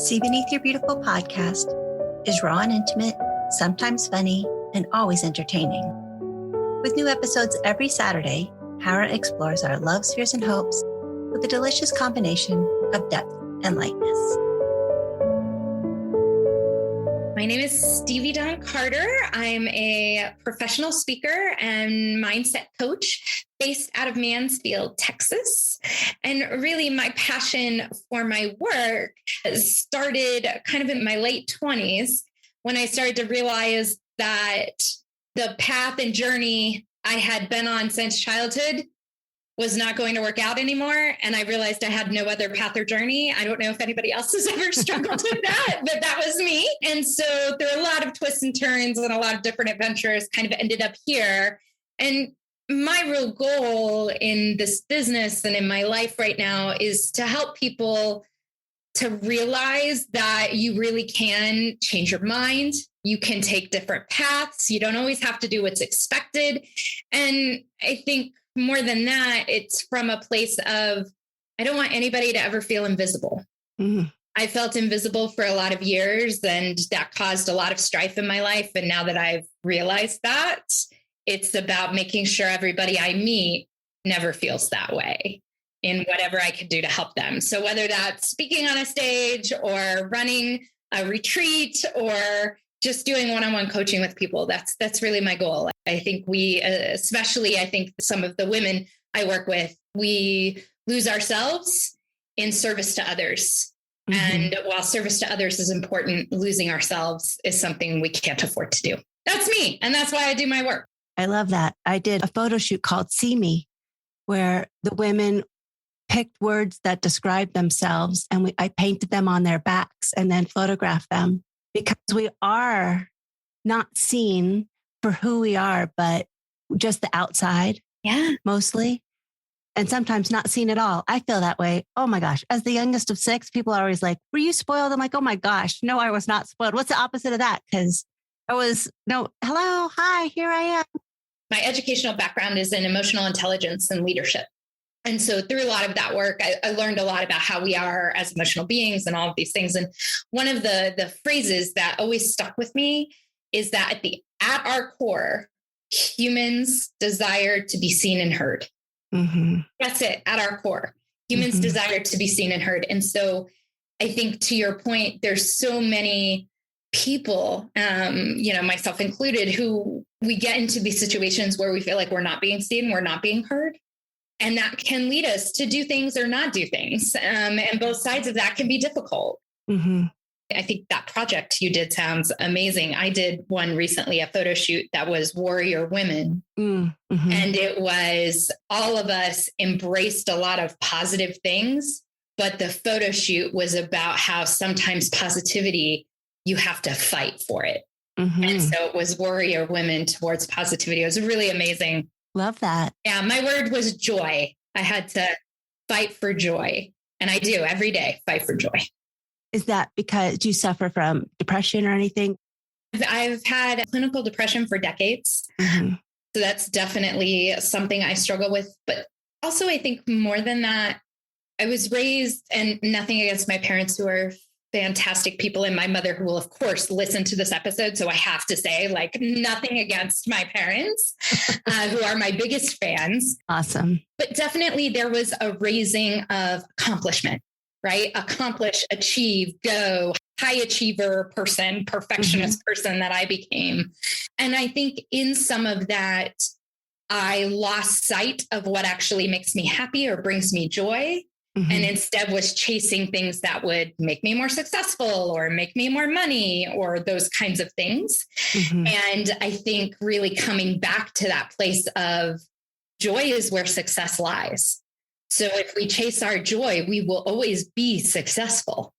See Beneath Your Beautiful podcast is raw and intimate, sometimes funny, and always entertaining. With new episodes every Saturday, Hara explores our loves, fears, and hopes with a delicious combination of depth and lightness. My name is Stevie Carter. I'm a professional speaker and mindset coach based out of Mansfield, Texas. And really my passion for my work started kind of in my late 20s when I started to realize that the path and journey I had been on since childhood was not going to work out anymore. And I realized I had no other path or journey. I don't know if anybody else has ever struggled with that, but that was me. And so through a lot of twists and turns and a lot of different adventures, kind of ended up here. And my real goal in this business and in my life right now is to help people to realize that you really can change your mind. You can take different paths. You don't always have to do what's expected. And I think more than that, it's from a place of, I don't want anybody to ever feel invisible. Mm-hmm. I felt invisible for a lot of years, and that caused a lot of strife in my life. And now that I've realized that, it's about making sure everybody I meet never feels that way in whatever I can do to help them. So whether that's speaking on a stage or running a retreat or just doing one-on-one coaching with people, that's really my goal. I think especially I think some of the women I work with, we lose ourselves in service to others. Mm-hmm. And while service to others is important, losing ourselves is something we can't afford to do. That's me. And that's why I do my work. I love that. I did a photo shoot called See Me, where the women picked words that describe themselves, and I painted them on their backs and then photographed them, because we are not seen for who we are, but just the outside. Yeah. Mostly. And sometimes not seen at all. I feel that way. Oh my gosh. As the youngest of 6, people are always like, were you spoiled? I'm like, oh my gosh. No, I was not spoiled. What's the opposite of that? Because hello, hi, here I am. My educational background is in emotional intelligence and leadership. And so through a lot of that work, I learned a lot about how we are as emotional beings and all of these things. And one of the phrases that always stuck with me is that at our core, humans desire to be seen and heard. Mm-hmm. That's it. At our core, humans mm-hmm. desire to be seen and heard. And so I think, to your point, there's so many people, myself included, who we get into these situations where we feel like we're not being seen, we're not being heard. And that can lead us to do things or not do things. And both sides of that can be difficult. Mm-hmm. I think that project you did sounds amazing. I did one recently, a photo shoot that was Warrior Women. Mm-hmm. And it was all of us embraced a lot of positive things, but the photo shoot was about how sometimes positivity, you have to fight for it. Mm-hmm. And so it was Warrior Women towards positivity. It was really amazing. Love that. Yeah, my word was joy. I had to fight for joy. And I do every day, fight for joy. Is that because you suffer from depression or anything? I've had clinical depression for decades. Mm-hmm. So that's definitely something I struggle with. But also, I think more than that, I was raised, and nothing against my parents, who are fantastic people, and my mother, who will, of course, listen to this episode. So I have to say, nothing against my parents, who are my biggest fans. Awesome. But definitely there was a raising of accomplishment, right? Accomplish, achieve, go, high achiever person, perfectionist mm-hmm. person that I became. And I think in some of that, I lost sight of what actually makes me happy or brings me joy. Mm-hmm. And instead was chasing things that would make me more successful or make me more money or those kinds of things. Mm-hmm. And I think really coming back to that place of joy is where success lies. So if we chase our joy, we will always be successful.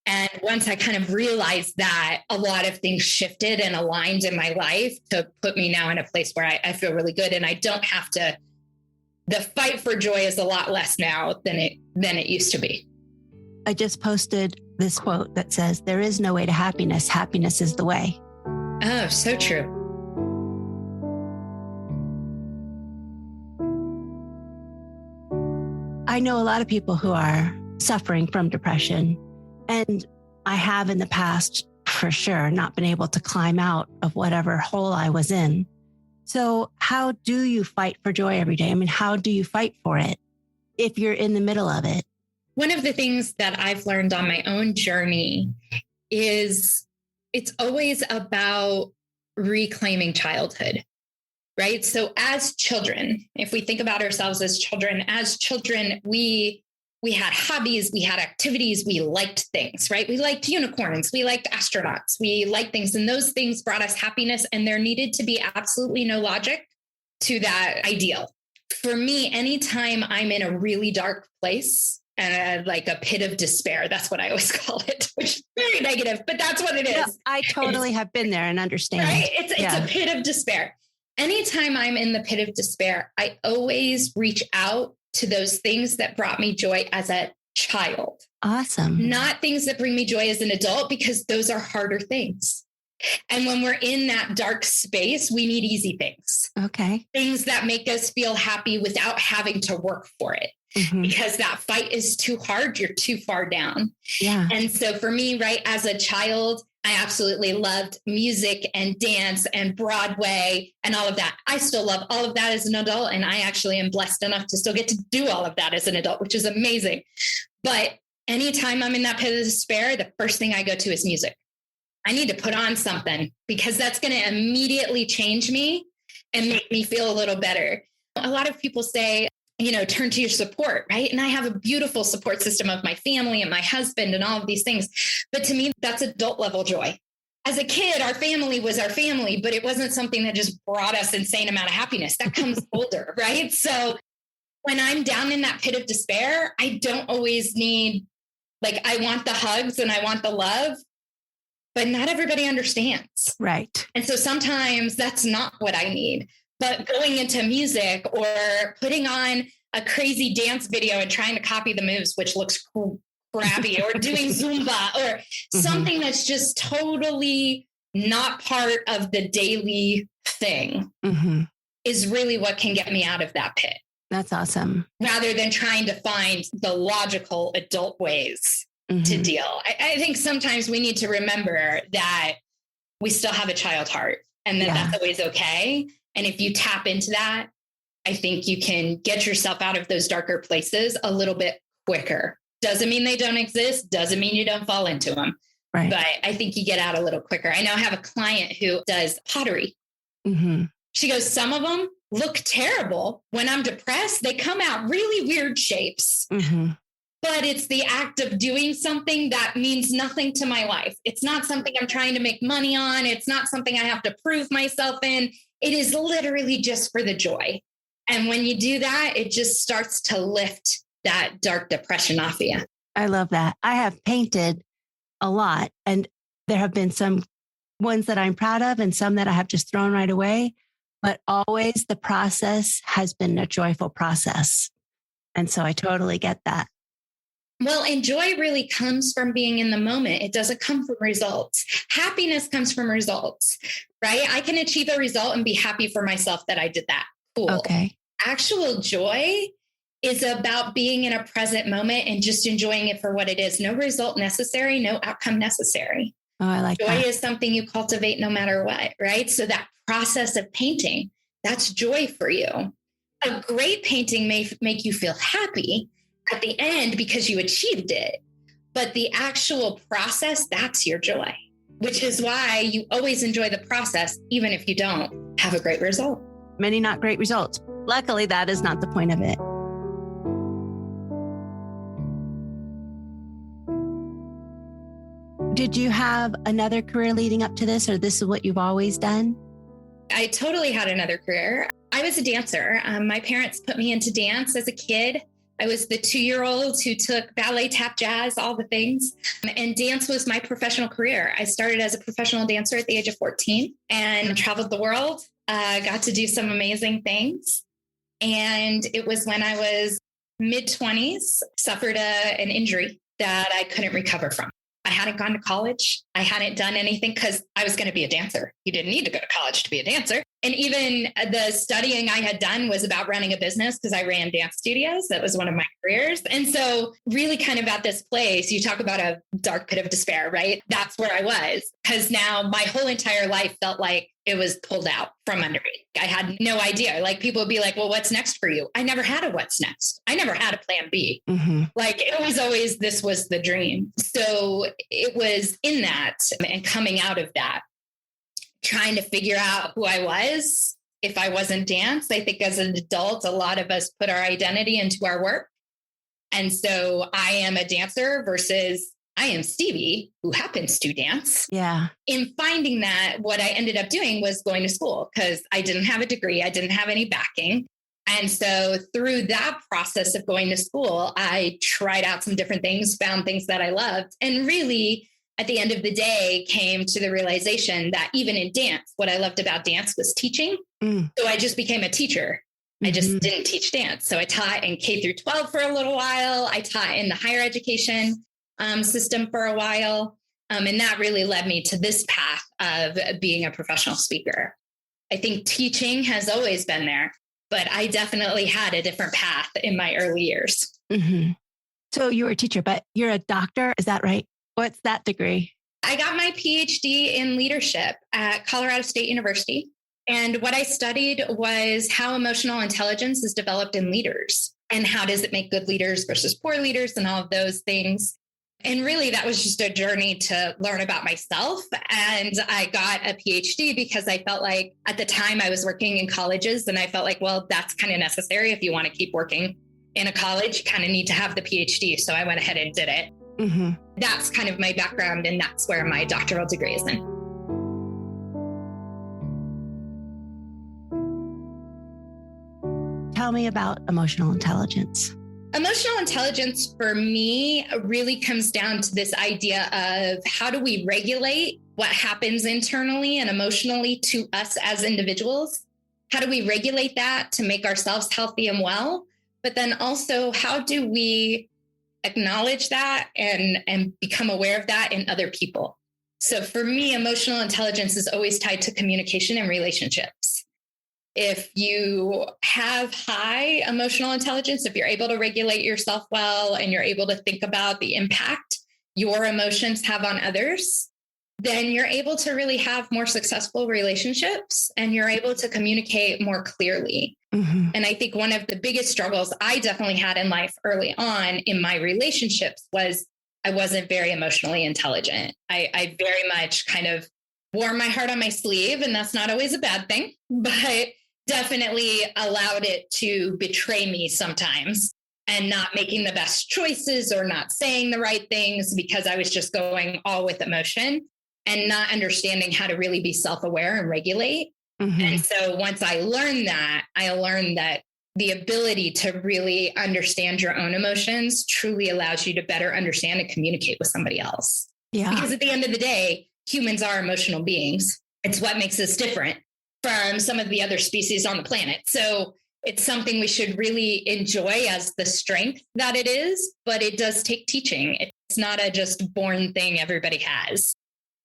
And once I kind of realized that, a lot of things shifted and aligned in my life to put me now in a place where I feel really good, and I don't have to. The fight for joy is a lot less now than it used to be. I just posted this quote that says, "There is no way to happiness. Happiness is the way." Oh, so true. I know a lot of people who are suffering from depression, and I have in the past, for sure, not been able to climb out of whatever hole I was in. So how do you fight for joy every day? I mean, how do you fight for it if you're in the middle of it? One of the things that I've learned on my own journey is it's always about reclaiming childhood, right? So as children, if we think about ourselves as children, we had hobbies, we had activities, we liked things, right? We liked unicorns, we liked astronauts, we liked things, and those things brought us happiness, and there needed to be absolutely no logic to that ideal. For me, anytime I'm in a really dark place, like a pit of despair, that's what I always call it, which is very negative, but that's what it is. No, I totally have been there and understand. Right? It's a pit of despair. Anytime I'm in the pit of despair, I always reach out to those things that brought me joy as a child. Awesome. Not things that bring me joy as an adult, because those are harder things. And when we're in that dark space, we need easy things. Okay. Things that make us feel happy without having to work for it. Mm-hmm. Because that fight is too hard. You're too far down. Yeah. And so for me, right, as a child, I absolutely loved music and dance and Broadway and all of that. I still love all of that as an adult. And I actually am blessed enough to still get to do all of that as an adult, which is amazing. But anytime I'm in that pit of despair, the first thing I go to is music. I need to put on something because that's going to immediately change me and make me feel a little better. A lot of people say, turn to your support, right? And I have a beautiful support system of my family and my husband and all of these things. But to me, that's adult level joy. As a kid, our family was our family, but it wasn't something that just brought us insane amount of happiness. That comes older, right? So when I'm down in that pit of despair, I don't always need, I want the hugs and I want the love, but not everybody understands. Right. And so sometimes that's not what I need. But going into music or putting on a crazy dance video and trying to copy the moves, which looks crappy, or doing Zumba or something that's just totally not part of the daily thing is really what can get me out of that pit. That's awesome. Rather than trying to find the logical adult ways to deal. I think sometimes we need to remember that we still have a child heart and that that's always okay. And if you tap into that, I think you can get yourself out of those darker places a little bit quicker. Doesn't mean they don't exist. Doesn't mean you don't fall into them. Right. But I think you get out a little quicker. I now have a client who does pottery. She goes, some of them look terrible. When I'm depressed, they come out really weird shapes. But it's the act of doing something that means nothing to my life. It's not something I'm trying to make money on. It's not something I have to prove myself in. It is literally just for the joy. And when you do that, it just starts to lift that dark depression off of you. I love that. I have painted a lot, and there have been some ones that I'm proud of and some that I have just thrown right away. But always the process has been a joyful process. And so I totally get that. Well, and joy really comes from being in the moment. It doesn't come from results. Happiness comes from results, right? I can achieve a result and be happy for myself that I did that. Cool. Okay. Actual joy is about being in a present moment and just enjoying it for what it is. No result necessary, no outcome necessary. Oh, I like joy that. Joy is something you cultivate no matter what, right? So that process of painting, that's joy for you. A great painting may make you feel happy at the end because you achieved it. But the actual process, that's your joy, which is why you always enjoy the process, even if you don't have a great result. Many not great results. Luckily, that is not the point of it. Did you have another career leading up to this, or this is what you've always done? I totally had another career. I was a dancer. My parents put me into dance as a kid. I was the 2-year-old who took ballet, tap, jazz, all the things. And dance was my professional career. I started as a professional dancer at the age of 14 and traveled the world, got to do some amazing things. And it was when I was mid-20s, suffered an injury that I couldn't recover from. I hadn't gone to college. I hadn't done anything because I was going to be a dancer. You didn't need to go to college to be a dancer. And even the studying I had done was about running a business because I ran dance studios. That was one of my careers. And so really kind of at this place, you talk about a dark pit of despair, right? That's where I was, because now my whole entire life felt like it was pulled out from under me. I had no idea. Like people would be like, well, what's next for you? I never had a what's next. I never had a plan B. Like it was always, this was the dream. So it was in that and coming out of that, trying to figure out who I was if I wasn't dance. I think as an adult, a lot of us put our identity into our work. And so I am a dancer versus I am Stevie, who happens to dance. Yeah. In finding that, what I ended up doing was going to school because I didn't have a degree. I didn't have any backing. And so through that process of going to school, I tried out some different things, found things that I loved, and really at the end of the day, came to the realization that even in dance, what I loved about dance was teaching. So I just became a teacher. I just didn't teach dance. So I taught in K through 12 for a little while. I taught in the higher education system for a while. And that really led me to this path of being a professional speaker. I think teaching has always been there, but I definitely had a different path in my early years. So you were a teacher, but you're a doctor. Is that right? What's that degree? I got my PhD in leadership at Colorado State University. And what I studied was how emotional intelligence is developed in leaders and how does it make good leaders versus poor leaders and all of those things. And really, that was just a journey to learn about myself. And I got a PhD because I felt like at the time I was working in colleges and I felt like, well, that's kind of necessary. If you want to keep working in a college, you kind of need to have the PhD. So I went ahead and did it. That's kind of my background, and that's where my doctoral degree is in. Tell me about emotional intelligence. Emotional intelligence for me really comes down to this idea of how do we regulate what happens internally and emotionally to us as individuals? How do we regulate that to make ourselves healthy and well? But then also, how do we acknowledge that and become aware of that in other people? So for me, emotional intelligence is always tied to communication and relationships. If you have high emotional intelligence, if you're able to regulate yourself well and you're able to think about the impact your emotions have on others, then you're able to really have more successful relationships and you're able to communicate more clearly. And I think one of the biggest struggles I definitely had in life early on in my relationships was I wasn't very emotionally intelligent. I very much kind of wore my heart on my sleeve, and that's not always a bad thing, but definitely allowed it to betray me sometimes and not making the best choices or not saying the right things because I was just going all with emotion and not understanding how to really be self-aware and regulate. And so once I learned that the ability to really understand your own emotions truly allows you to better understand and communicate with somebody else. Yeah. Because at the end of the day, humans are emotional beings. It's what makes us different from some of the other species on the planet. So it's something we should really enjoy as the strength that it is, but it does take teaching. It's not a just born thing everybody has.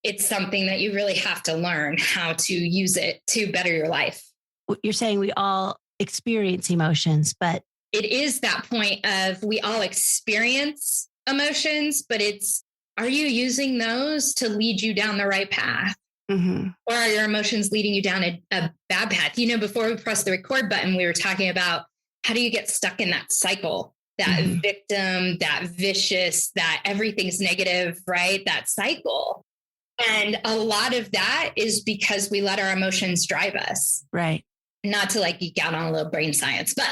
It's something that you really have to learn how to use it to better your life. You're saying we all experience emotions, but it is that point of we all experience emotions, but are you using those to lead you down the right path? Or are your emotions leading you down a bad path? Before we press the record button, we were talking about how do you get stuck in that cycle, that victim, that vicious, that everything's negative, right? That cycle. And a lot of that is because we let our emotions drive us. Right. Not to geek out on a little brain science, but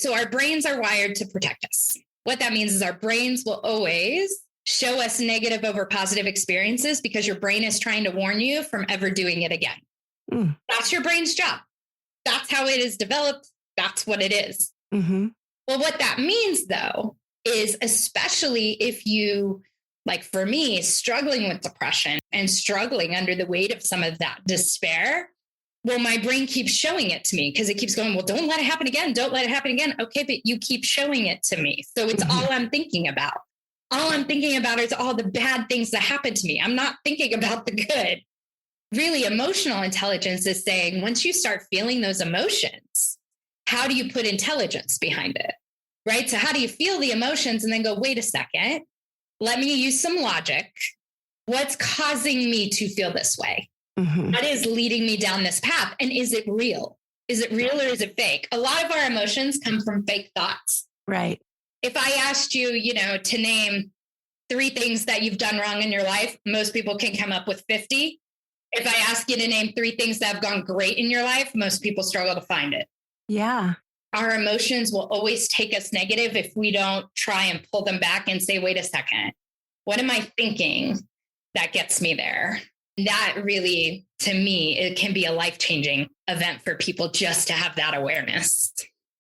so our brains are wired to protect us. What that means is our brains will always show us negative over positive experiences because your brain is trying to warn you from ever doing it again. That's your brain's job. That's how it is developed. That's what it is. Well, what that means, though, is especially if you, like for me, struggling with depression and struggling under the weight of some of that despair, well, my brain keeps showing it to me because it keeps going, well, don't let it happen again. Don't let it happen again. Okay, but you keep showing it to me. So it's all I'm thinking about. All I'm thinking about is all the bad things that happen to me. I'm not thinking about the good. Really, emotional intelligence is saying once you start feeling those emotions, how do you put intelligence behind it? Right? So how do you feel the emotions and then go, wait a second, let me use some logic. What's causing me to feel this way? Mm-hmm. What is leading me down this path? And is it real? Is it real or is it fake? A lot of our emotions come from fake thoughts. Right. If I asked you, to name 3 things that you've done wrong in your life, most people can come up with 50. If I ask you to name 3 things that have gone great in your life, most people struggle to find it. Yeah. Our emotions will always take us negative if we don't try and pull them back and say, wait a second, what am I thinking that gets me there? That really, to me, it can be a life-changing event for people just to have that awareness.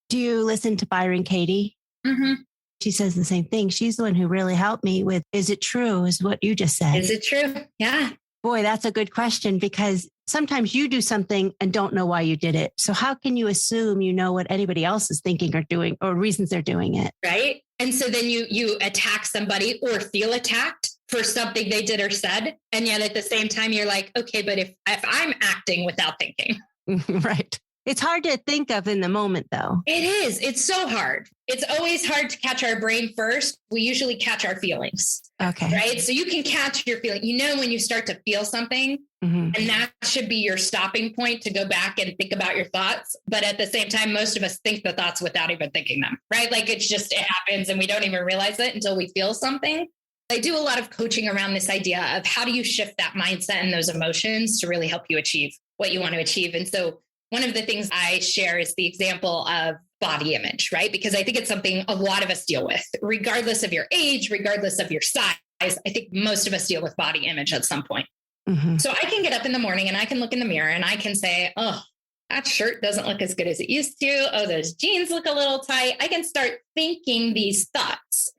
Do you listen to Byron Katie? Mm-hmm. She says the same thing. She's the one who really helped me with, is it true? Is what you just said. Is it true? Yeah. Boy, that's a good question, because sometimes you do something and don't know why you did it. So how can you assume you know what anybody else is thinking or doing or reasons they're doing it? Right. And so then you attack somebody or feel attacked for something they did or said. And yet at the same time, you're like, okay, but if I'm acting without thinking. Right. It's hard to think of in the moment, though. It is. It's so hard. It's always hard to catch our brain first. We usually catch our feelings. Okay. Right. So you can catch your feeling, when you start to feel something, and that should be your stopping point to go back and think about your thoughts. But at the same time, most of us think the thoughts without even thinking them. Right. Like it happens and we don't even realize it until we feel something. I do a lot of coaching around this idea of how do you shift that mindset and those emotions to really help you achieve what you want to achieve. And so one of the things I share is the example of body image, right? Because I think it's something a lot of us deal with, regardless of your age, regardless of your size. I think most of us deal with body image at some point. Mm-hmm. So I can get up in the morning and I can look in the mirror and I can say, oh, that shirt doesn't look as good as it used to. Oh, those jeans look a little tight. I can start thinking these thoughts.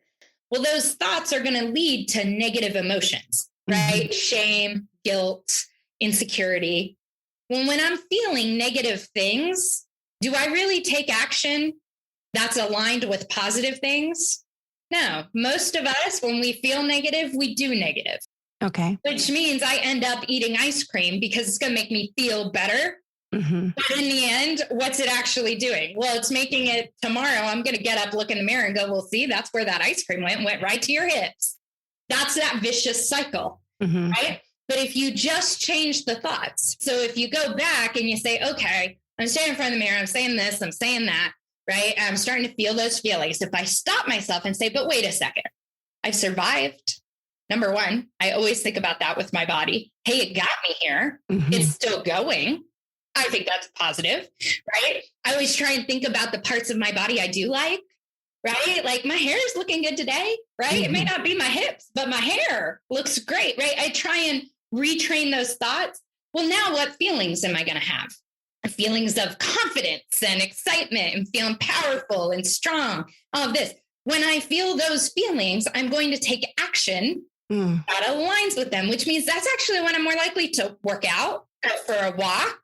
Well, those thoughts are going to lead to negative emotions, right? Mm-hmm. Shame, guilt, insecurity. Well, when I'm feeling negative things, do I really take action that's aligned with positive things? No, most of us, when we feel negative, we do negative. Okay. Which means I end up eating ice cream because it's going to make me feel better. Mm-hmm. But in the end, what's it actually doing? Well, it's making it tomorrow. I'm going to get up, look in the mirror and go, well, see, that's where that ice cream went right to your hips. That's that vicious cycle, right? But if you just change the thoughts, so if you go back and you say, okay, I'm standing in front of the mirror, I'm saying this, I'm saying that, right? I'm starting to feel those feelings. If I stop myself and say, but wait a second, I've survived. Number one, I always think about that with my body. Hey, it got me here. Mm-hmm. It's still going. I think that's positive, right? I always try and think about the parts of my body I do like, right? Like my hair is looking good today, right? Mm-hmm. It may not be my hips, but my hair looks great, right? I try and retrain those thoughts. Well, now what feelings am I going to have? Feelings of confidence and excitement and feeling powerful and strong, all of this. When I feel those feelings, I'm going to take action that aligns with them, which means that's actually when I'm more likely to work out, go for a walk,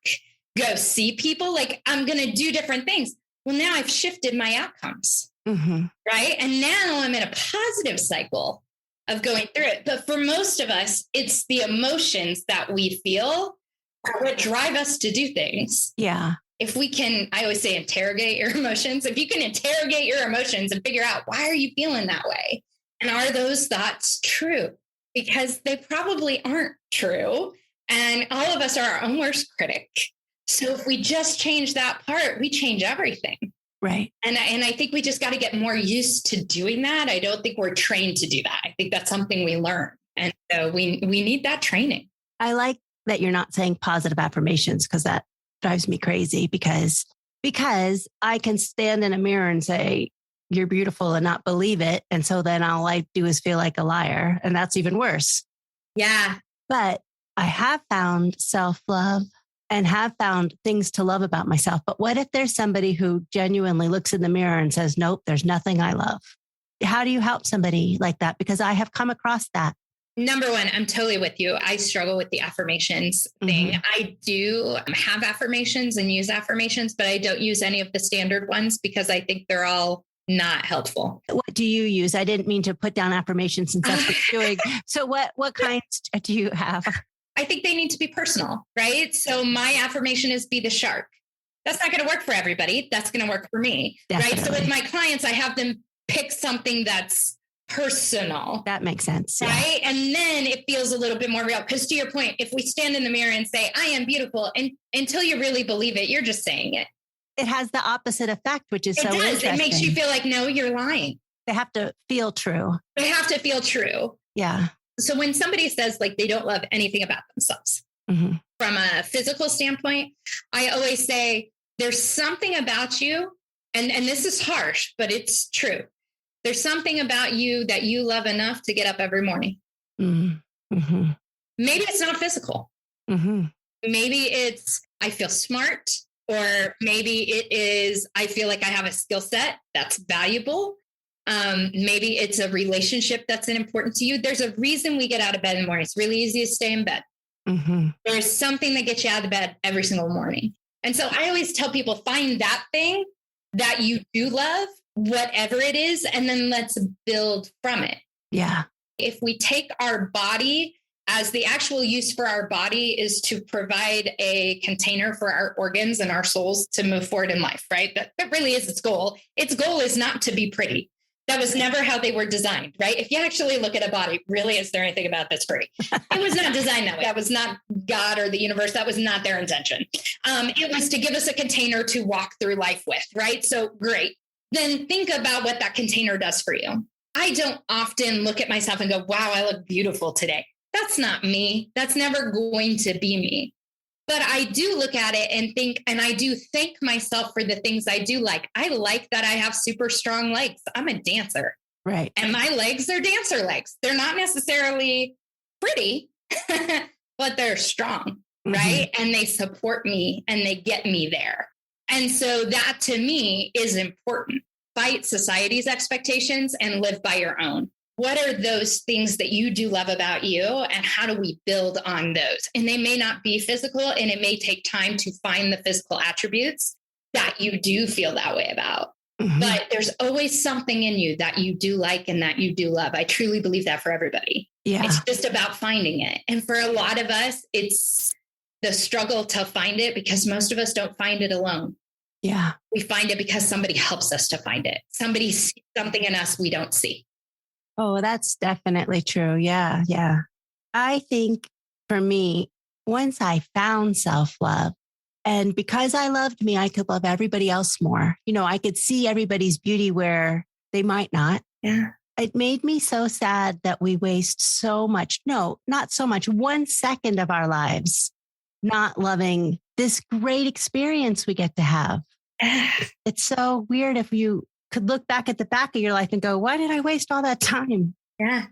go see people. Like I'm going to do different things. Well, now I've shifted my outcomes, right? And now I'm in a positive cycle of going through it. But for most of us, it's the emotions that we feel are what drive us to do things. Yeah. If we can, I always say interrogate your emotions. If you can interrogate your emotions and figure out why are you feeling that way? And are those thoughts true? Because they probably aren't true. And all of us are our own worst critic. So if we just change that part, we change everything. Right. And I think we just got to get more used to doing that. I don't think we're trained to do that. I think that's something we learn. And so we need that training. I like that you're not saying positive affirmations, because that drives me crazy because I can stand in a mirror and say, you're beautiful and not believe it. And so then all I do is feel like a liar. And that's even worse. Yeah. But I have found self-love and have found things to love about myself. But what if there's somebody who genuinely looks in the mirror and says, nope, there's nothing I love? How do you help somebody like that? Because I have come across that. Number one, I'm totally with you. I struggle with the affirmations thing. I do have affirmations and use affirmations, but I don't use any of the standard ones because I think they're all not helpful. What do you use? I didn't mean to put down affirmations since that's what you're doing. So what kinds do you have? I think they need to be personal, right? So my affirmation is be the shark. That's not going to work for everybody. That's going to work for me, Definitely. right? So with my clients, I have them pick something that's personal. That makes sense. Right. Yeah. And then it feels a little bit more real. Because to your point, if we stand in the mirror and say, I am beautiful, and until you really believe it, you're just saying it. It has the opposite effect, which is so interesting. It makes you feel like, no, you're lying. They have to feel true. They have to feel true. Yeah. So when somebody says like they don't love anything about themselves, from a physical standpoint, I always say there's something about you. And this is harsh, but it's true. There's something about you that you love enough to get up every morning. Mm-hmm. Maybe it's not physical. Mm-hmm. Maybe it's, I feel smart, or maybe it is, I feel like I have a skill set that's valuable. Maybe it's a relationship that's important to you. There's a reason we get out of bed in the morning. It's really easy to stay in bed. Mm-hmm. There's something that gets you out of bed every single morning. And so I always tell people, find that thing that you do love, whatever it is, and then let's build from it. Yeah. If we take our body as the actual use for our body is to provide a container for our organs and our souls to move forward in life, right? That really is its goal. Its goal is not to be pretty. That was never how they were designed, right? If you actually look at a body, really, is there anything about that's pretty? It was not designed that way. That was not God or the universe. That was not their intention. It was to give us a container to walk through life with, right? So great. Then think about what that container does for you. I don't often look at myself and go, wow, I look beautiful today. That's not me. That's never going to be me. But I do look at it and think, and I do thank myself for the things I do like. I like that I have super strong legs. I'm a dancer. Right. And my legs are dancer legs. They're not necessarily pretty, but they're strong, right? And they support me and they get me there. And so that to me is important. Fight society's expectations and live by your own. What are those things that you do love about you, and how do we build on those? And they may not be physical, and it may take time to find the physical attributes that you do feel that way about. But there's always something in you that you do like and that you do love. I truly believe that for everybody. Yeah. It's just about finding it. And for a lot of us, it's the struggle to find it, because most of us don't find it alone. Yeah. We find it because somebody helps us to find it. Somebody sees something in us we don't see. Oh, that's definitely true. Yeah. Yeah. I think for me, once I found self-love, and because I loved me, I could love everybody else more. You know, I could see everybody's beauty where they might not. Yeah. It made me so sad that we waste so much. No, not so much. 1 second of our lives not loving this great experience we get to have. It's so weird if you could look back at the back of your life and go, why did I waste all that time? Yeah.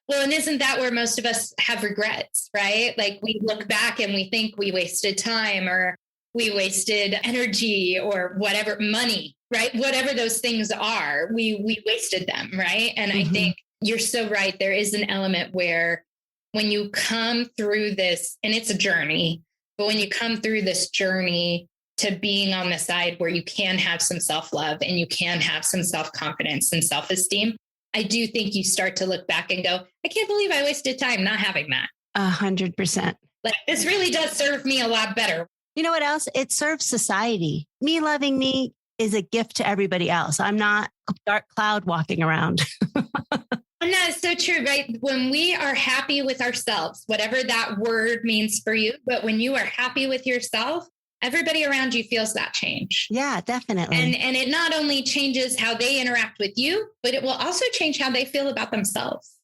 Well, and isn't that where most of us have regrets, right? Like we look back and we think we wasted time, or we wasted energy, or whatever, money, right? Whatever those things are, we wasted them, right? And I think you're so right. There is an element where when you come through this, and it's a journey, but when you come through this journey to being on the side where you can have some self-love and you can have some self-confidence and self-esteem, I do think you start to look back and go, I can't believe I wasted time not having that. 100%. Like, this really does serve me a lot better. You know what else? It serves society. Me loving me is a gift to everybody else. I'm not a dark cloud walking around. And that's so true, right? When we are happy with ourselves, whatever that word means for you, but when you are happy with yourself, everybody around you feels that change. Yeah, definitely. And it not only changes how they interact with you, but it will also change how they feel about themselves.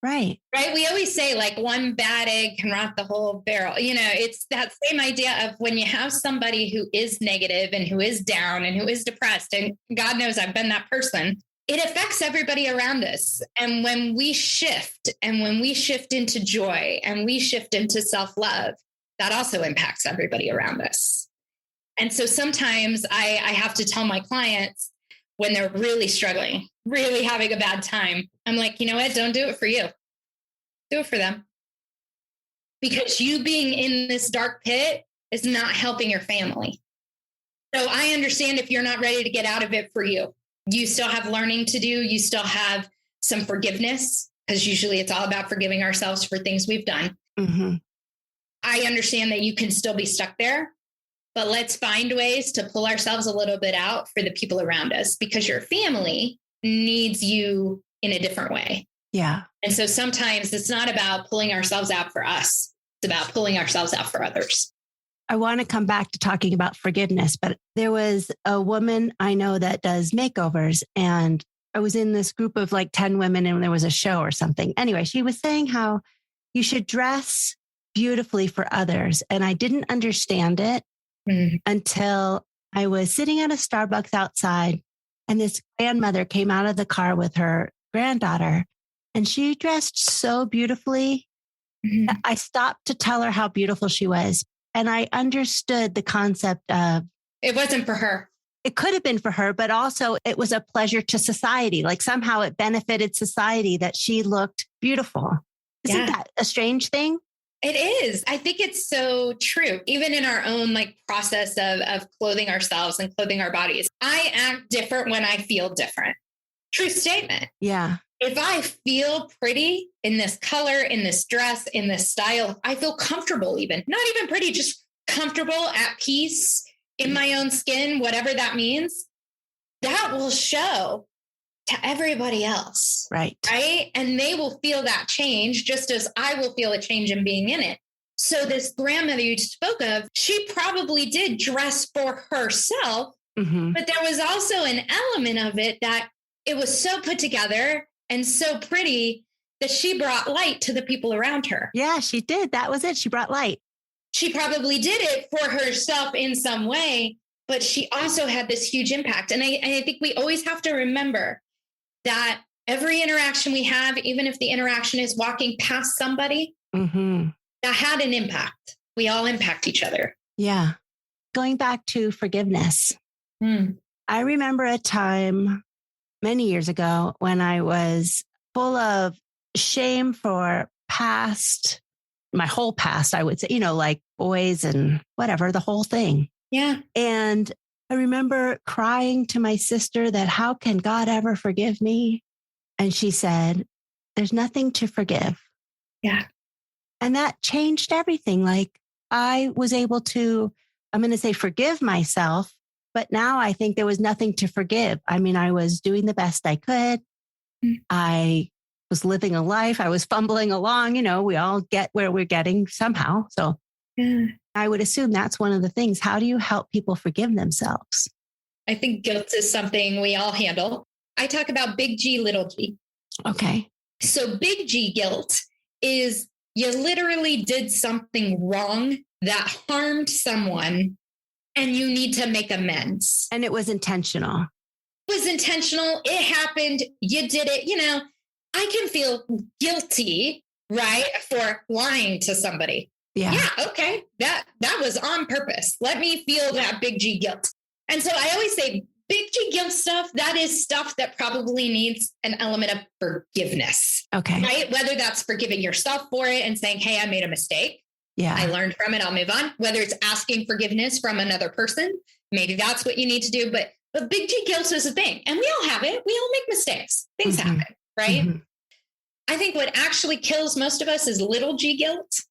Right. Right. We always say like one bad egg can rot the whole barrel. You know, it's that same idea of when you have somebody who is negative and who is down and who is depressed, and God knows I've been that person, it affects everybody around us. And when we shift into joy and we shift into self-love, that also impacts everybody around us. And so sometimes I have to tell my clients when they're really struggling, really having a bad time, I'm like, you know what? Don't do it for you. Do it for them. Because you being in this dark pit is not helping your family. So I understand if you're not ready to get out of it for you. You still have learning to do. You still have some forgiveness, because usually it's all about forgiving ourselves for things we've done. I understand that you can still be stuck there, but let's find ways to pull ourselves a little bit out for the people around us, because your family needs you in a different way. Yeah. And so sometimes it's not about pulling ourselves out for us. It's about pulling ourselves out for others. I want to come back to talking about forgiveness, but there was a woman I know that does makeovers, and I was in this group of like 10 women and there was a show or something. Anyway, she was saying how you should dress beautifully for others. And I didn't understand it until I was sitting at a Starbucks outside, and this grandmother came out of the car with her granddaughter, and she dressed so beautifully. I stopped to tell her how beautiful she was. And I understood the concept of it wasn't for her. It could have been for her, but also it was a pleasure to society. Like somehow it benefited society that she looked beautiful. Isn't that a strange thing? It is. I think it's so true. Even in our own like process of clothing ourselves and clothing our bodies. I act different when I feel different. True statement. Yeah. If I feel pretty in this color, in this dress, in this style, I feel comfortable even. Not even pretty, just comfortable, at peace, in my own skin, whatever that means. That will show to everybody else. Right. Right. And they will feel that change just as I will feel a change in being in it. So this grandmother you spoke of, she probably did dress for herself, but there was also an element of it that it was so put together and so pretty that she brought light to the people around her. Yeah, she did. That was it. She brought light. She probably did it for herself in some way, but she also had this huge impact. And I think we always have to remember that every interaction we have, even if the interaction is walking past somebody, that had an impact. We all impact each other. Yeah. Going back to forgiveness. I remember a time many years ago when I was full of shame for my whole past, I would say, like boys and whatever, the whole thing. Yeah. And I remember crying to my sister that how can God ever forgive me? And she said, there's nothing to forgive. Yeah. And that changed everything. Like I was able to, I'm going to say forgive myself, but now I think there was nothing to forgive. I mean, I was doing the best I could. I was living a life. I was fumbling along. We all get where we're getting somehow. So I would assume that's one of the things. How do you help people forgive themselves? I think guilt is something we all handle. I talk about big G, little g. Okay. So big G guilt is you literally did something wrong that harmed someone and you need to make amends. And it was intentional. It was intentional. It happened. You did it. I can feel guilty, right, for lying to somebody. Yeah. Okay. That was on purpose. Let me feel that big G guilt. And so I always say big G guilt stuff, that is stuff that probably needs an element of forgiveness. Okay. Right. Whether that's forgiving yourself for it and saying, hey, I made a mistake. Yeah. I learned from it. I'll move on. Whether it's asking forgiveness from another person, maybe that's what you need to do. But big G guilt is a thing. And we all have it. We all make mistakes. Things happen. Right. I think what actually kills most of us is little G guilt,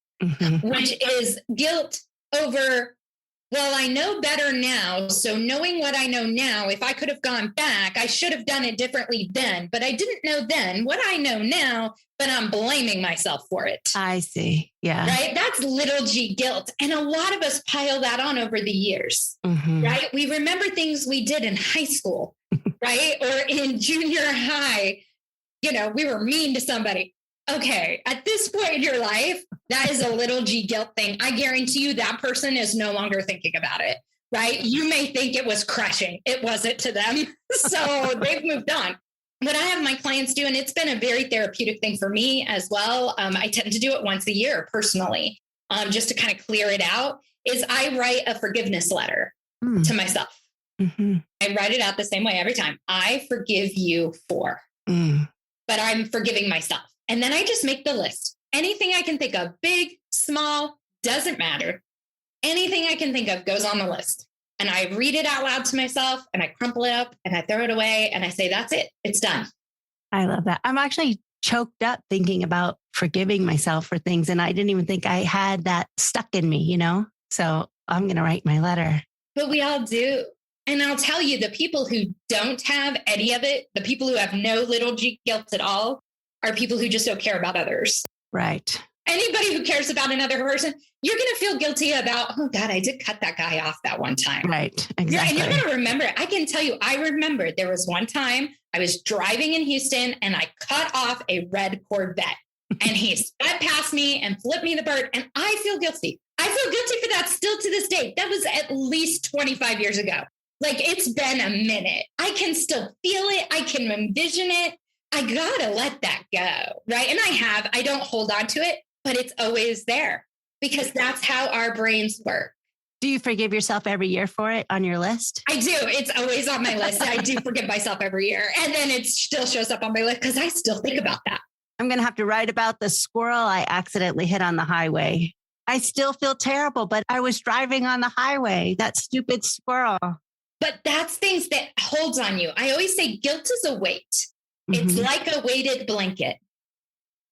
which is guilt over, well, I know better now. So knowing what I know now, if I could have gone back, I should have done it differently then. But I didn't know then what I know now, but I'm blaming myself for it. I see. Yeah. Right. That's little G guilt. And a lot of us pile that on over the years. Right. We remember things we did in high school, right? Or in junior high. We were mean to somebody. Okay, at this point in your life, that is a little G guilt thing. I guarantee you that person is no longer thinking about it, right? You may think it was crushing. It wasn't to them. So they've moved on. What I have my clients do, and it's been a very therapeutic thing for me as well. I tend to do it once a year personally, just to kind of clear it out, is I write a forgiveness letter to myself. I write it out the same way every time. I forgive you for. But I'm forgiving myself. And then I just make the list. Anything I can think of, big, small, doesn't matter. Anything I can think of goes on the list. And I read it out loud to myself and I crumple it up and I throw it away and I say, that's it. It's done. I love that. I'm actually choked up thinking about forgiving myself for things. And I didn't even think I had that stuck in me, So I'm going to write my letter. But we all do. And I'll tell you, the people who don't have any of it, the people who have no little g guilt at all, are people who just don't care about others. Right. Anybody who cares about another person, you're going to feel guilty about, oh God, I did cut that guy off that one time. Right. Exactly. And you're going to remember. I can tell you, I remember there was one time I was driving in Houston and I cut off a red Corvette and he sped past me and flipped me the bird. And I feel guilty. I feel guilty for that still to this day. That was at least 25 years ago. Like, it's been a minute. I can still feel it. I can envision it. I got to let that go. Right. And I don't hold on to it, but it's always there because that's how our brains work. Do you forgive yourself every year for it on your list? I do. It's always on my list. I do forgive myself every year. And then it still shows up on my list because I still think about that. I'm going to have to write about the squirrel I accidentally hit on the highway. I still feel terrible, but I was driving on the highway. That stupid squirrel. But that's things that holds on you. I always say guilt is a weight. Mm-hmm. It's like a weighted blanket.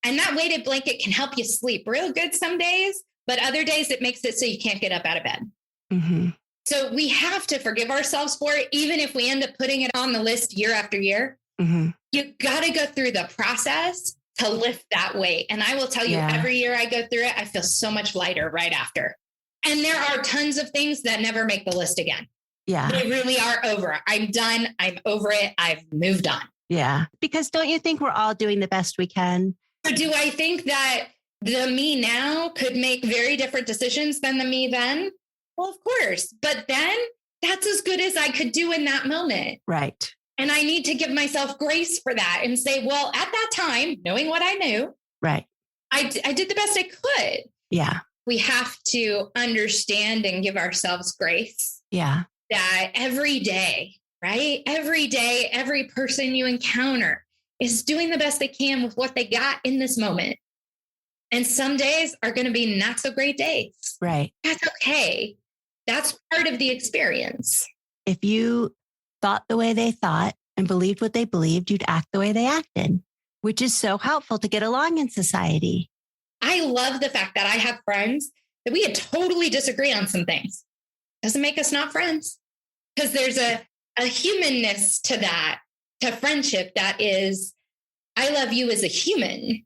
And that weighted blanket can help you sleep real good some days, but other days it makes it so you can't get up out of bed. Mm-hmm. So we have to forgive ourselves for it, even if we end up putting it on the list year after year. Mm-hmm. You got to go through the process to lift that weight. And I will tell you, every year I go through it, I feel so much lighter right after. And there are tons of things that never make the list again. Yeah. They really are over. I'm done. I'm over it. I've moved on. Yeah. Because don't you think we're all doing the best we can? Or do I think that the me now could make very different decisions than the me then? Well, of course. But then that's as good as I could do in that moment. Right. And I need to give myself grace for that and say, well, at that time, knowing what I knew, right, I did the best I could. Yeah. We have to understand and give ourselves grace. Yeah. That every day, right? Every day, every person you encounter is doing the best they can with what they got in this moment. And some days are going to be not so great days. Right. That's okay. That's part of the experience. If you thought the way they thought and believed what they believed, you'd act the way they acted, which is so helpful to get along in society. I love the fact that I have friends that we totally disagree on some things. Doesn't make us not friends, because there's a humanness to that, to friendship that is, I love you as a human,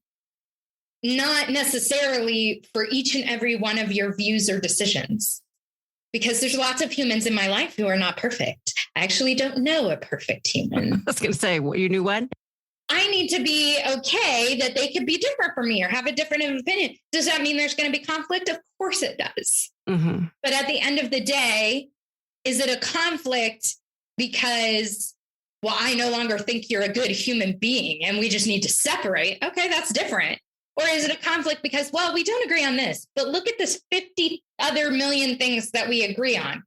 not necessarily for each and every one of your views or decisions, because there's lots of humans in my life who are not perfect. I actually don't know a perfect human. I was going to say, what, you knew one? I need to be okay that they could be different from me or have a different opinion. Does that mean there's going to be conflict? Of course it does. Mm-hmm. But at the end of the day, is it a conflict because, well, I no longer think you're a good human being and we just need to separate? Okay, that's different. Or is it a conflict because, well, we don't agree on this, but look at this 50 other million things that we agree on.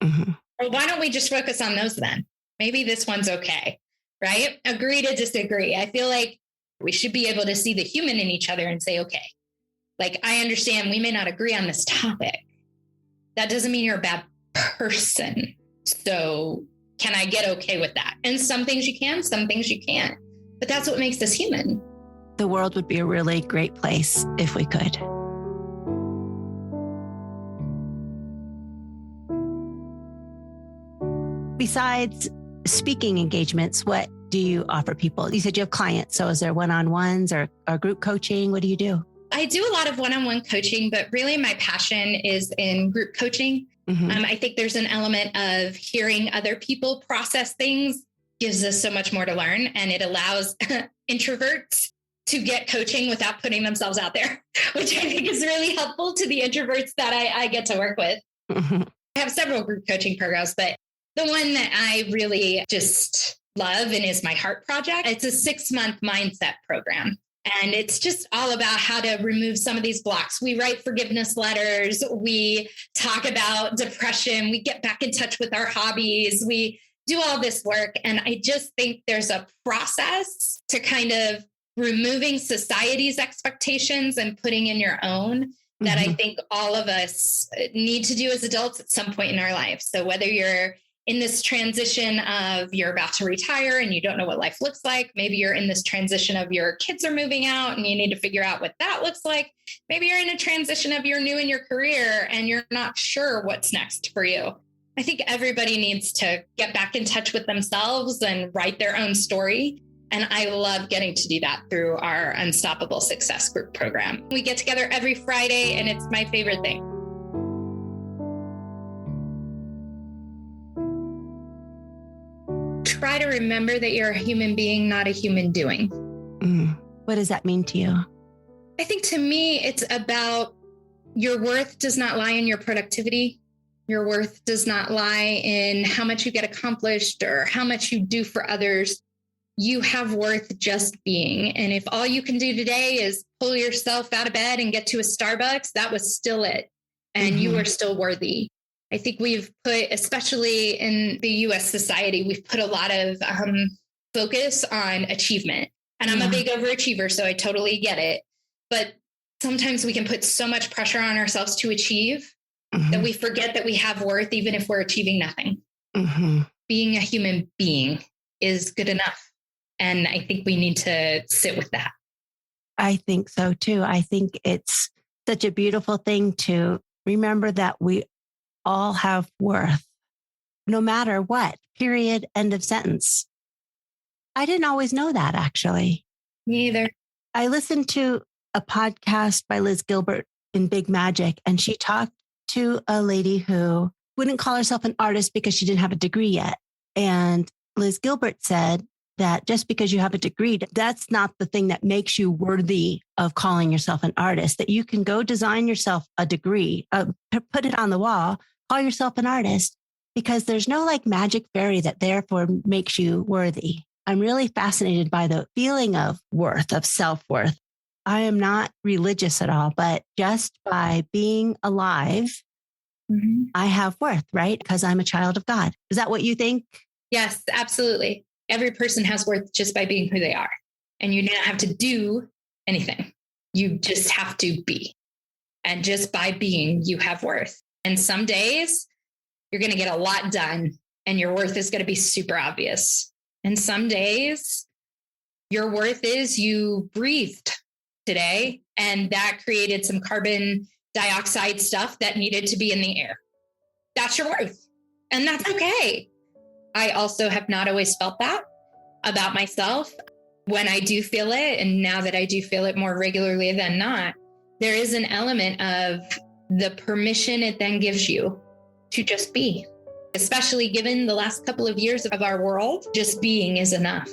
Mm-hmm. Well, why don't we just focus on those then? Maybe this one's okay, right? Agree to disagree. I feel like we should be able to see the human in each other and say, okay, like, I understand we may not agree on this topic. That doesn't mean you're a bad person. So can I get okay with that? And some things you can, some things you can't. But that's what makes us human. The world would be a really great place if we could. Besides speaking engagements, what do you offer people? You said you have clients. So is there one-on-ones or group coaching? What do you do? I do a lot of one-on-one coaching, but really my passion is in group coaching. Mm-hmm. I think there's an element of hearing other people process things gives us so much more to learn. And it allows introverts to get coaching without putting themselves out there, which I think is really helpful to the introverts that I get to work with. Mm-hmm. I have several group coaching programs, but the one that I really just love and is my heart project, it's a 6-month mindset program. And it's just all about how to remove some of these blocks. We write forgiveness letters. We talk about depression. We get back in touch with our hobbies. We do all this work. And I just think there's a process to kind of removing society's expectations and putting in your own that I think all of us need to do as adults at some point in our life. So whether you're in this transition of you're about to retire and you don't know what life looks like. Maybe you're in this transition of your kids are moving out and you need to figure out what that looks like. Maybe you're in a transition of you're new in your career and you're not sure what's next for you. I think everybody needs to get back in touch with themselves and write their own story. And I love getting to do that through our Unstoppable Success Group program. We get together every Friday and it's my favorite thing. Try to remember that you're a human being, not a human doing. What does that mean to you? I think to me, it's about your worth does not lie in your productivity. Your worth does not lie in how much you get accomplished or how much you do for others. You have worth just being. And if all you can do today is pull yourself out of bed and get to a Starbucks, that was still it. And you are still worthy. I think we've put, especially in the US society, we've put a lot of focus on achievement. And I'm a big overachiever, so I totally get it. But sometimes we can put so much pressure on ourselves to achieve that we forget that we have worth, even if we're achieving nothing. Being a human being is good enough. And I think we need to sit with that. I think so too. I think it's such a beautiful thing to remember that we all have worth, no matter what, period, end of sentence. I didn't always know that, actually. Me either. I listened to a podcast by Liz Gilbert in Big Magic, and she talked to a lady who wouldn't call herself an artist because she didn't have a degree yet. And Liz Gilbert said that just because you have a degree, that's not the thing that makes you worthy of calling yourself an artist, that you can go design yourself a degree, put it on the wall, call yourself an artist, because there's no like magic fairy that therefore makes you worthy. I'm really fascinated by the feeling of worth, of self-worth. I am not religious at all, but just by being alive, I have worth, right? Because I'm a child of God. Is that what you think? Yes, absolutely. Every person has worth just by being who they are. And you don't have to do anything. You just have to be. And just by being, you have worth. And some days you're going to get a lot done and your worth is going to be super obvious. And some days your worth is you breathed today and that created some carbon dioxide stuff that needed to be in the air. That's your worth. And that's okay. I also have not always felt that about myself. When I do feel it, and now that I do feel it more regularly than not, there is an element of the permission it then gives you to just be, especially given the last couple of years of our world. Just being is enough.